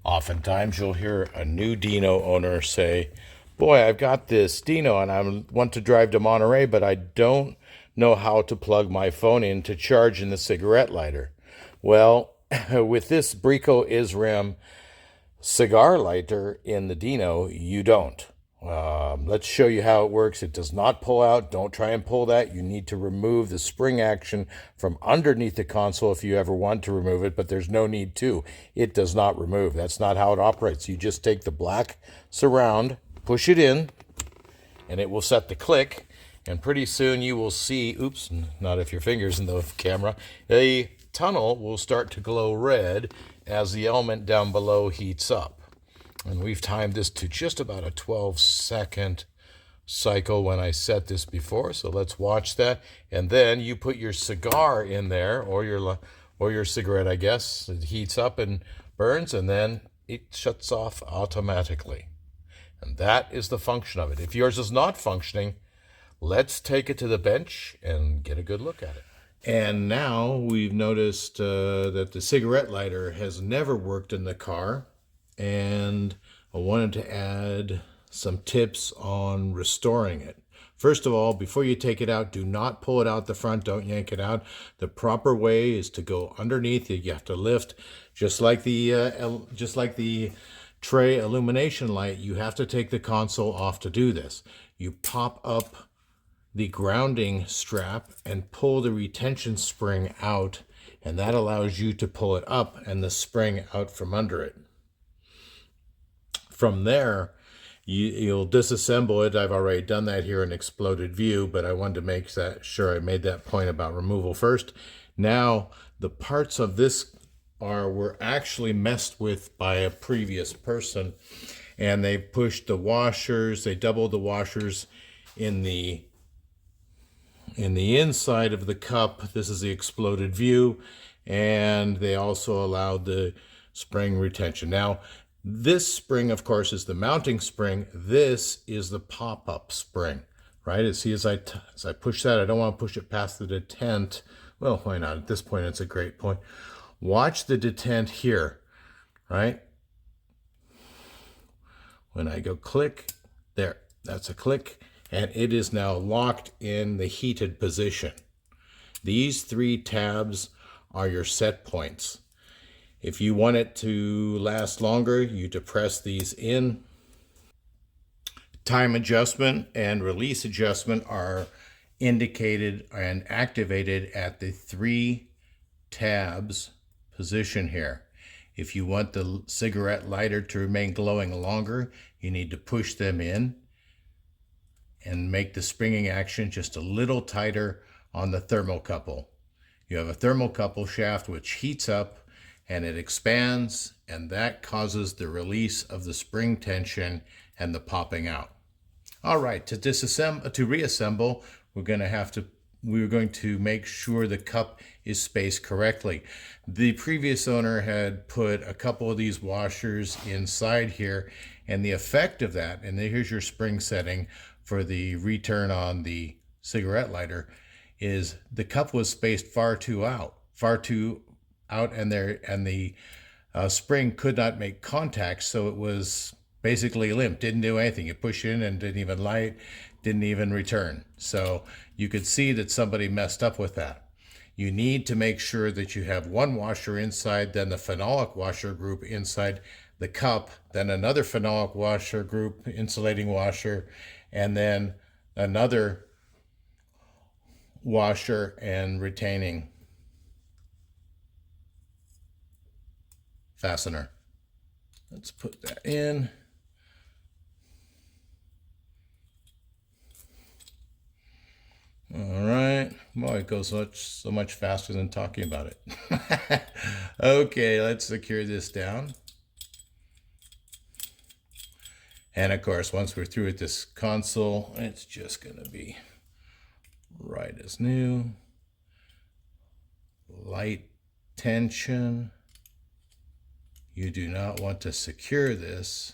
Oftentimes you'll hear a new Dino owner say, "Boy, I've got this Dino and I want to drive to Monterey, but I don't know how to plug my phone in to charge in the cigarette lighter." Well, with this Brico Isram Cigar Lighter in the Dino, you don't. Let's show you how it works. It does not pull out. Don't try and pull that. You need to remove the spring action from underneath the console if you ever want to remove it, but there's no need to. It does not remove. That's not how it operates. You just take the black surround, push it in, and it will set the click, and pretty soon you will see, oops, not if your finger's in the camera, a tunnel will start to glow red as the element down below heats up. And we've timed this to just about a 12-second cycle when I set this before. So let's watch that. And then you put your cigar in there, or your cigarette, I guess. It heats up and burns, and then it shuts off automatically. And that is the function of it. If yours is not functioning, let's take it to the bench and get a good look at it. And now we've noticed that the cigarette lighter has never worked in the car. And I wanted to add some tips on restoring it. First of all, before you take it out, do not pull it out the front. Don't yank it out. The proper way is to go underneath it. You have to lift, just like the tray illumination light. You have to take the console off to do this. You pop up the grounding strap and pull the retention spring out, and that allows you to pull it up and the spring out from under it. From there, you'll disassemble it. I've already done that here in exploded view, but I wanted to make sure I made that point about removal first. Now, the parts of this were actually messed with by a previous person, and they pushed the washers. They doubled the washers in the inside of the cup. This is the exploded view, and they also allowed the spring retention. Now, this spring, of course, is the mounting spring. This is the pop-up spring, right? As I push that, I don't want to push it past the detent. Well, why not? At this point, it's a great point. Watch the detent here, right? When I go click, there, that's a click, and it is now locked in the heated position. These 3 tabs are your set points. If you want it to last longer, you depress these in. Time adjustment and release adjustment are indicated and activated at the 3 tabs position here. If you want the cigarette lighter to remain glowing longer, you need to push them in and make the springing action just a little tighter on the thermocouple. You have a thermocouple shaft which heats up and it expands, and that causes the release of the spring tension and the popping out. All right, to reassemble, we're going to make sure the cup is spaced correctly. The previous owner had put a couple of these washers inside here, and the effect of that, and here's your spring setting for the return on the cigarette lighter, is the cup was spaced far too out, and the spring could not make contact, so it was basically limp, didn't do anything. You push in and didn't even light, didn't even return. So you could see that somebody messed up with that. You need to make sure that you have one washer inside, then the phenolic washer group inside the cup, then another phenolic washer group, insulating washer, and then another washer and retaining fastener. Let's put that in. All right. Boy, it goes so much faster than talking about it. Okay, let's secure this down. And of course, once we're through with this console, it's just going to be right as new. Light tension. You do not want to secure this.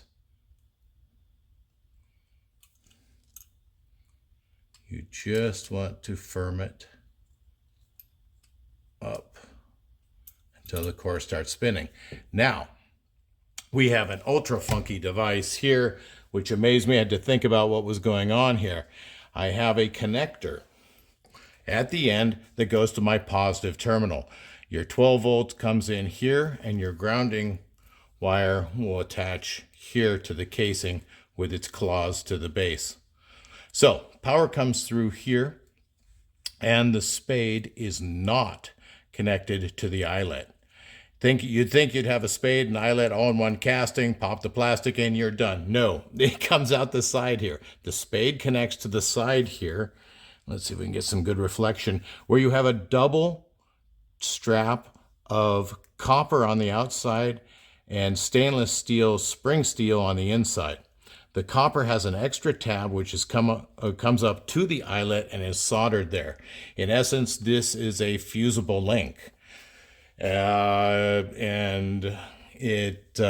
You just want to firm it up until the core starts spinning. Now, we have an ultra funky device here, which amazed me. I had to think about what was going on here. I have a connector at the end that goes to my positive terminal. Your 12 volts comes in here, and your grounding wire will attach here to the casing with its claws to the base. So power comes through here, and the spade is not connected to the eyelet. You'd think you'd have a spade and eyelet all in one casting, pop the plastic in, you're done. No, it comes out the side here. The spade connects to the side here. Let's see if we can get some good reflection, where you have a double strap of copper on the outside and stainless steel, spring steel on the inside. The copper has an extra tab which comes up to the eyelet and is soldered there. In essence, this is a fusible link. And it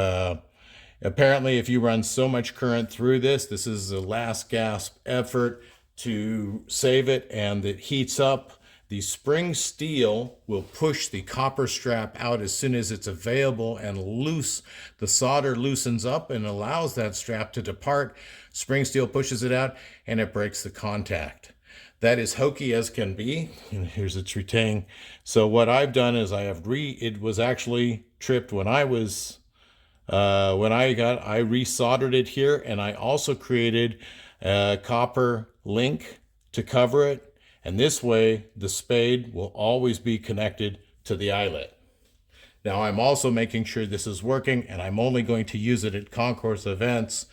apparently, if you run so much current through this, this is a last gasp effort to save it, and it heats up. The spring steel will push the copper strap out as soon as it's available and loose. The solder loosens up and allows that strap to depart. Spring steel pushes it out and it breaks the contact. That is hokey as can be. And here's its retaining. So what I've done is it was actually tripped when I resoldered it here, and I also created a copper link to cover it. And this way, the spade will always be connected to the eyelet. Now, I'm also making sure this is working, and I'm only going to use it at concourse events,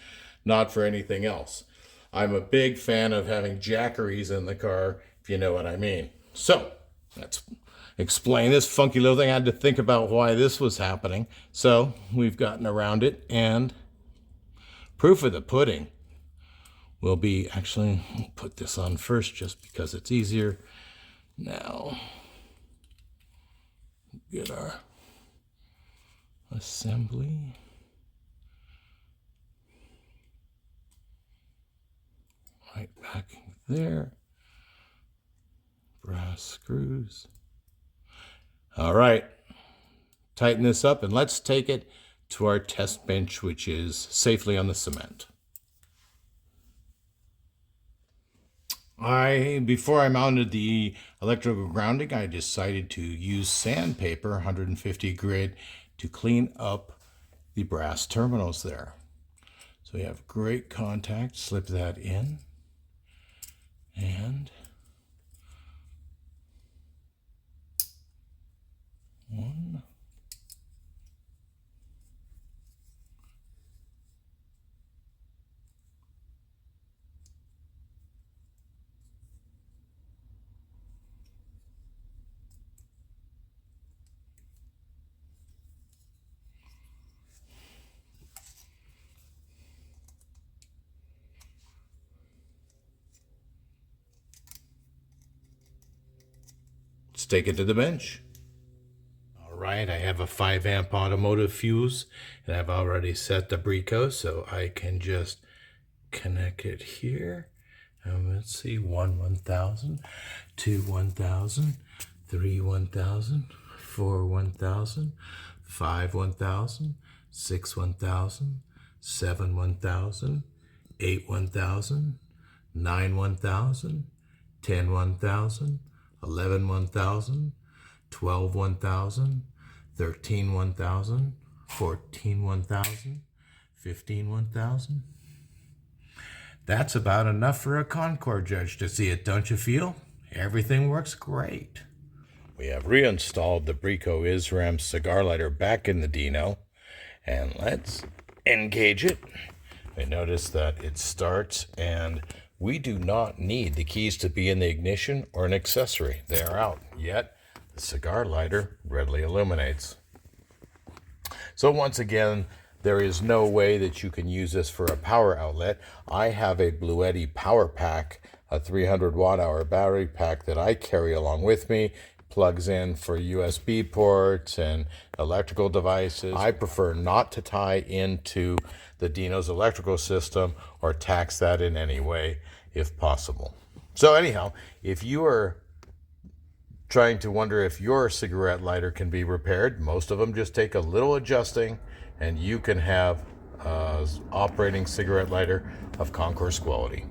not for anything else. I'm a big fan of having jackeries in the car, if you know what I mean. So, let's explain this funky little thing. I had to think about why this was happening. So, we've gotten around it, and proof of the pudding will be, actually, we'll put this on first just because it's easier. Now, get our assembly. Right back there. Brass screws. All right. Tighten this up and let's take it to our test bench, which is safely on the cement. Before I mounted the electrical grounding, I decided to use sandpaper, 150 grit, to clean up the brass terminals there. So we have great contact. Slip that in. And one. Let's take it to the bench. All right, I have a 5 amp automotive fuse, and I've already set the Brico, so I can just connect it here. And let's see, 1 1000, 2 1000, 3 1000, 4 1000, 5 1000, 6 1000, 7 1000, 8 1000, 9 1000, 10 1000, 11 1000, 12 1000, 13 1000, 14 1000, 15 1000. That's about enough for a Concord judge to see it, don't you feel? Everything works great. We have reinstalled the Brico Isram Cigar Lighter back in the Dino, and let's engage it. We notice that it starts, and we do not need the keys to be in the ignition or an accessory. They are out, yet the cigar lighter readily illuminates. So once again, there is no way that you can use this for a power outlet. I have a Bluetti power pack, a 300 watt hour battery pack that I carry along with me. Plugs in for USB ports and electrical devices. I prefer not to tie into the Dino's electrical system or tax that in any way if possible. So anyhow, if you are trying to wonder if your cigarette lighter can be repaired, most of them just take a little adjusting and you can have operating cigarette lighter of concourse quality.